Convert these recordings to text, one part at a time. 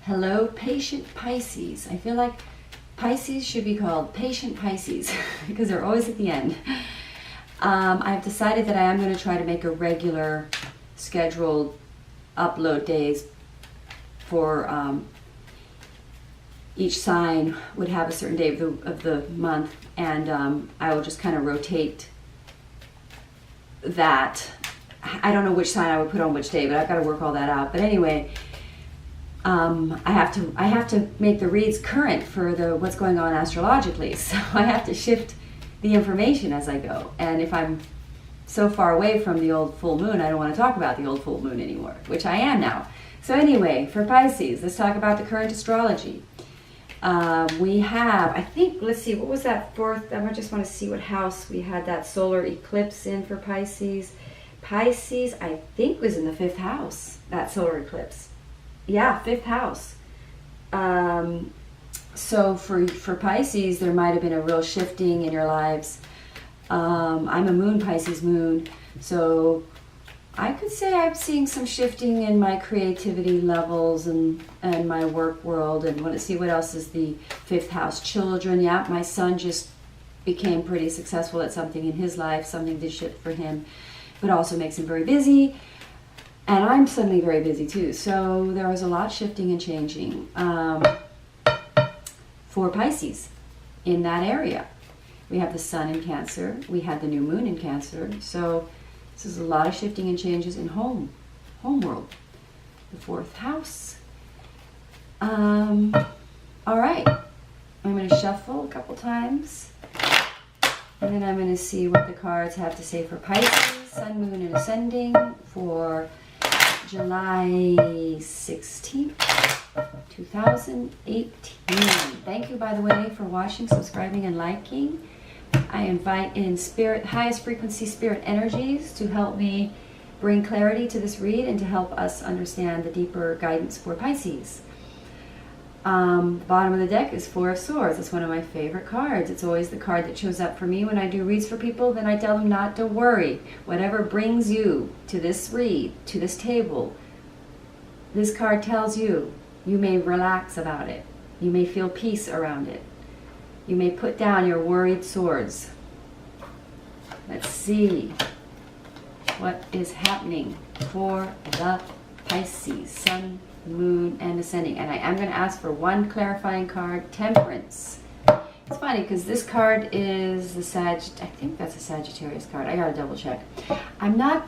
Hello, patient Pisces. I feel like Pisces should be called patient Pisces because they're always at the end. I've decided that I am going to try to make a regular scheduled upload days for each sign would have a certain day of the month, and I will just kind of rotate that. I don't know which sign I would put on which day, but I've got to work all that out. But anyway, I have to make the reads current for what's going on astrologically. So I have to shift the information as I go. And if I'm so far away from the old full moon, I don't want to talk about the old full moon anymore, which I am now. So anyway, for Pisces, let's talk about the current astrology. We have, I think, let's see, what was that fourth? I just want to see what house we had that solar eclipse in for Pisces. Pisces, I think, was in the 5th house, that solar eclipse. Yeah, 5th house. So for Pisces, there might have been a real shifting in your lives. I'm a moon, Pisces moon, so I could say I'm seeing some shifting in my creativity levels and my work world. And want to see what else is the 5th house. Children, yeah, my son just became pretty successful at something in his life. Something did shift for him, but also makes him very busy. And I'm suddenly very busy too. So there was a lot shifting and changing for Pisces in that area. We have the sun in Cancer. We had the new moon in Cancer. So this is a lot of shifting and changes in home world, the 4th house. All right, I'm going to shuffle a couple times, and then I'm going to see what the cards have to say for Pisces, Sun, Moon, and Ascending for July 16th, 2018. Thank you, by the way, for watching, subscribing, and liking. I invite in spirit, highest frequency spirit energies to help me bring clarity to this read and to help us understand the deeper guidance for Pisces. Bottom of the deck is 4 of Swords. It's one of my favorite cards. It's always the card that shows up for me when I do reads for people. Then I tell them not to worry. Whatever brings you to this read, to this table, this card tells you, you may relax about it. You may feel peace around it. You may put down your worried swords. Let's see what is happening for the Pisces, Sun, Moon, and Ascending. And I am going to ask for one clarifying card, Temperance. It's funny because this card is the I think that's a Sagittarius card. I got to double check. I'm not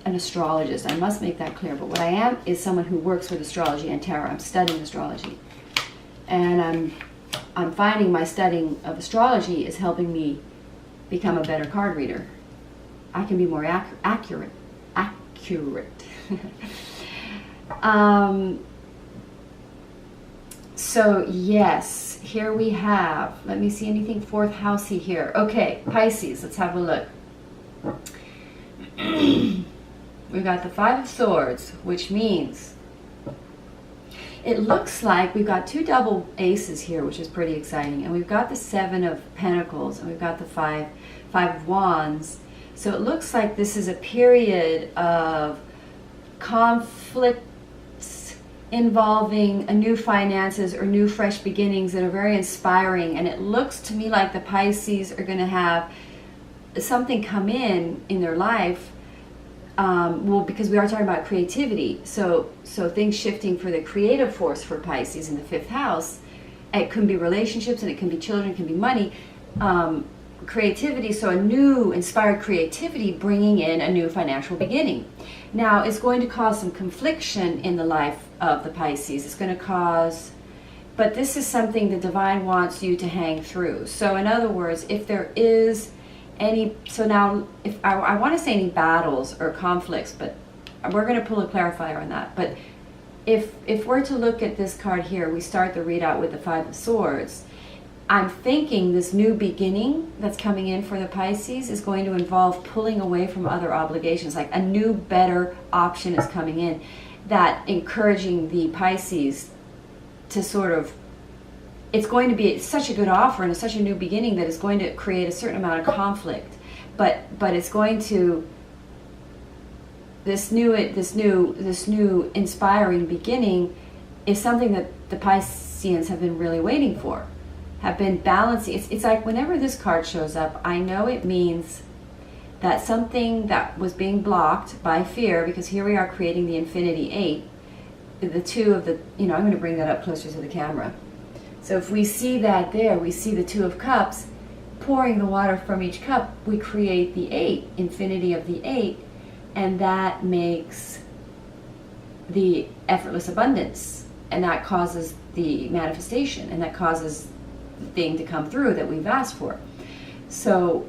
an astrologist. I must make that clear. But what I am is someone who works with astrology and tarot. I'm studying astrology. And I'm finding my studying of astrology is helping me become a better card reader. I can be more accurate. So yes, here we have, let me see anything 4th housey here. Okay, Pisces, let's have a look. We've got the 5 of Swords, which means it looks like we've got 2 double aces here, which is pretty exciting. And we've got the 7 of Pentacles, and we've got the 5 of Wands. So it looks like this is a period of conflicts involving a new finances or new fresh beginnings that are very inspiring. And it looks to me like the Pisces are going to have something come in their life. Well, because we are talking about creativity, so things shifting for the creative force for Pisces in the 5th house. It can be relationships, and it can be children, it can be money, creativity. So a new inspired creativity bringing in a new financial beginning. Now, it's going to cause some confliction in the life of the Pisces. It's going to cause, but this is something the divine wants you to hang through. So in other words, if there is so now, if I want to say any battles or conflicts, but we're going to pull a clarifier on that. But if we're to look at this card here, we start the readout with the 5 of Swords. I'm thinking this new beginning that's coming in for the Pisces is going to involve pulling away from other obligations, like a new, better option is coming in, that encouraging the Pisces to sort of, it's going to be such a good offer and such a new beginning that it's going to create a certain amount of conflict, but it's going to this new inspiring beginning is something that the Pisceans have been really waiting for, have been balancing. It's like whenever this card shows up, I know it means that something that was being blocked by fear, because here we are creating the Infinity 8, the two of the, I'm going to bring that up closer to the camera. So if we see that there, we see the Two of Cups, pouring the water from each cup, we create the 8, infinity of the 8, and that makes the effortless abundance, and that causes the manifestation, and that causes the thing to come through that we've asked for. So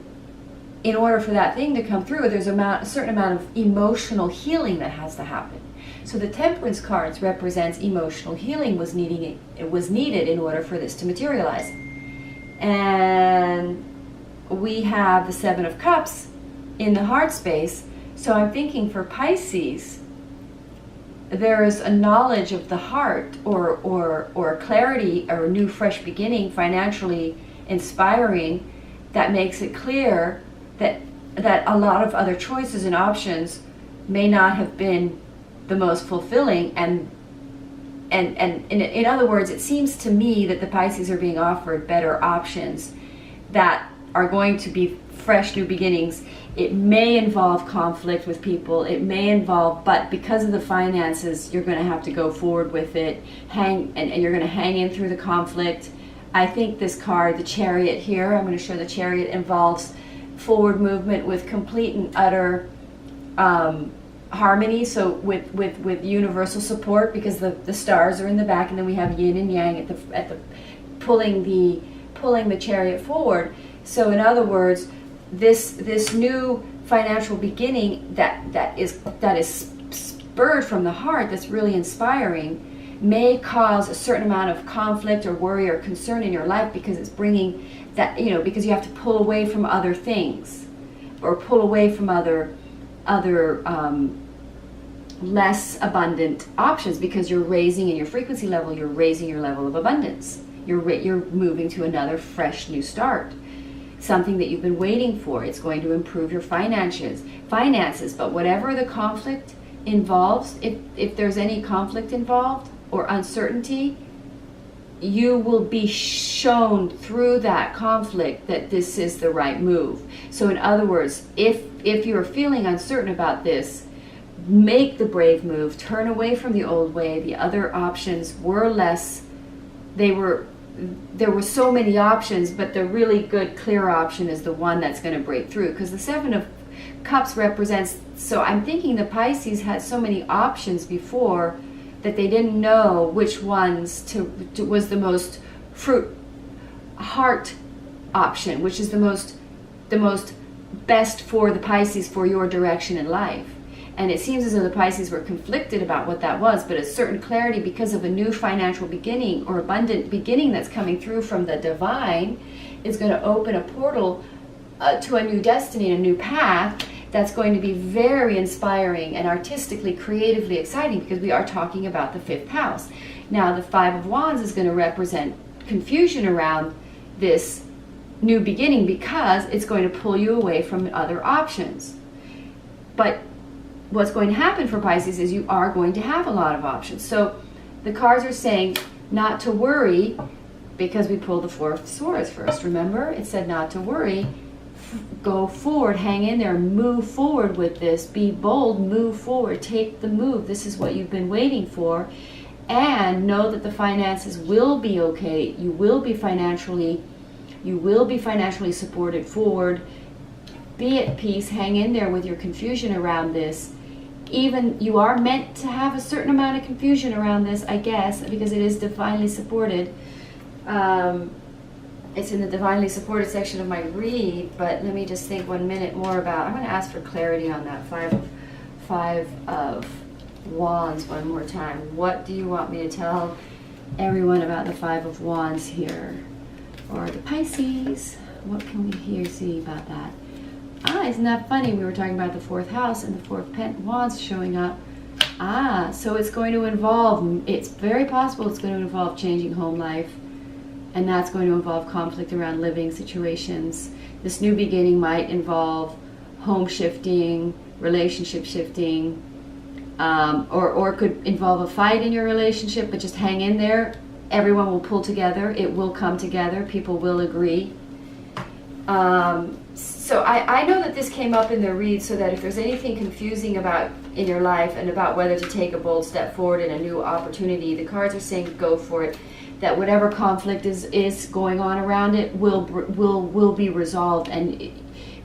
in order for that thing to come through, there's a certain amount of emotional healing that has to happen. So the Temperance cards represents emotional healing was needed in order for this to materialize. And we have the Seven of Cups in the heart space. So I'm thinking for Pisces, there is a knowledge of the heart, or clarity, or a new fresh beginning, financially inspiring, that makes it clear that a lot of other choices and options may not have been the most fulfilling. And in other words, it seems to me that the Pisces are being offered better options that are going to be fresh new beginnings. It may involve conflict with people, it may involve, but because of the finances, you're going to have to go forward with it, and you're going to hang in through the conflict. I think this card, the Chariot here, I'm going to show the Chariot, involves forward movement with complete and utter harmony, so with universal support, because the stars are in the back, and then we have yin and yang at the pulling the Chariot forward. So in other words, this new financial beginning that is spurred from the heart, that's really inspiring, may cause a certain amount of conflict or worry or concern in your life, because it's bringing that, because you have to pull away from other things, or pull away from other less abundant options, because you're raising in your frequency level, you're raising your level of abundance. You're moving to another fresh new start, something that you've been waiting for. It's going to improve your finances. But whatever the conflict involves, if there's any conflict involved or uncertainty, you will be shown through that conflict that this is the right move. So in other words, if you're feeling uncertain about this, make the brave move, turn away from the old way. The other options were less, there were so many options, but the really good, clear option is the one that's going to break through, because the Seven of Cups represents, so I'm thinking the Pisces had so many options before that they didn't know which ones was the most heart option, which is the most best for the Pisces, for your direction in life. And it seems as though the Pisces were conflicted about what that was, but a certain clarity because of a new financial beginning or abundant beginning that's coming through from the divine is going to open a portal to a new destiny, a new path that's going to be very inspiring and artistically, creatively exciting, because we are talking about the 5th house. Now, the Five of Wands is going to represent confusion around this new beginning, because it's going to pull you away from other options. But what's going to happen for Pisces is you are going to have a lot of options. So the cards are saying not to worry, because we pulled the Four of Swords first. Remember, it said not to worry. Go forward, hang in there, move forward with this, be bold, move forward, take the move. This is what you've been waiting for, and know that the finances will be okay. You will be financially supported forward. Be at peace, hang in there with your confusion around this. Even you are meant to have a certain amount of confusion around this, I guess, because it is divinely supported. It's in the divinely supported section of my read, but let me just think 1 minute more about, I'm going to ask for clarity on that five of Wands one more time. What do you want me to tell everyone about the Five of Wands here? Or the Pisces? What can we see about that? Isn't that funny? We were talking about the 4th house and the 4 of Wands showing up. So it's going to involve, it's very possible it's going to involve changing home life, and that's going to involve conflict around living situations. This new beginning might involve home shifting, relationship shifting, or it could involve a fight in your relationship, but just hang in there. Everyone will pull together. It will come together. People will agree. So I know that this came up in the read, so that if there's anything confusing about in your life and about whether to take a bold step forward in a new opportunity, the cards are saying go for it. That whatever conflict is going on around it will be resolved, and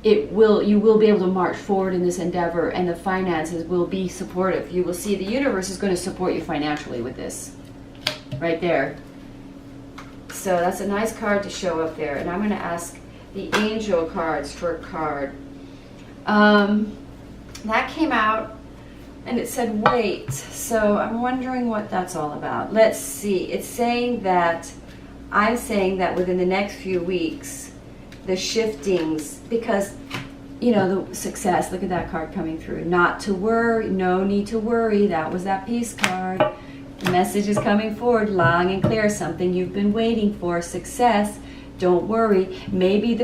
you will be able to march forward in this endeavor, and the finances will be supportive. You will see the universe is going to support you financially with this, right there. So that's a nice card to show up there, and I'm going to ask the angel cards for a card. That came out and it said wait, so I'm wondering what that's all about. Let's see. It's saying that I'm saying that within the next few weeks the shiftings, because you know, the success, look at that card coming through. Not to worry, no need to worry. That was that peace card. The message is coming forward loud and clear, something you've been waiting for, success. Don't worry. Maybe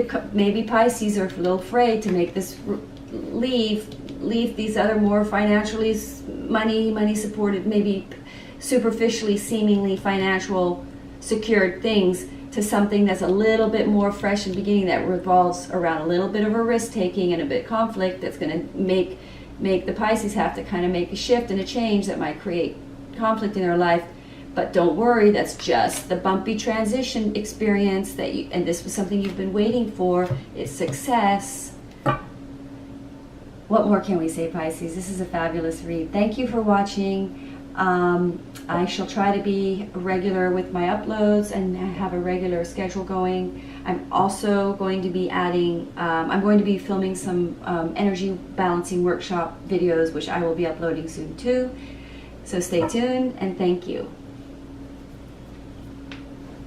Pisces are a little afraid to make this leave these other more financially money supported, maybe superficially seemingly financial secured things, to something that's a little bit more fresh and beginning, that revolves around a little bit of a risk taking and a bit conflict, that's going to make the Pisces have to kind of make a shift and a change that might create conflict in their life. But don't worry, that's just the bumpy transition experience and this was something you've been waiting for. It's success. What more can we say, Pisces? This is a fabulous read. Thank you for watching. I shall try to be regular with my uploads and have a regular schedule going. I'm also going to be adding, I'm going to be filming some energy balancing workshop videos, which I will be uploading soon too. So stay tuned, and thank you.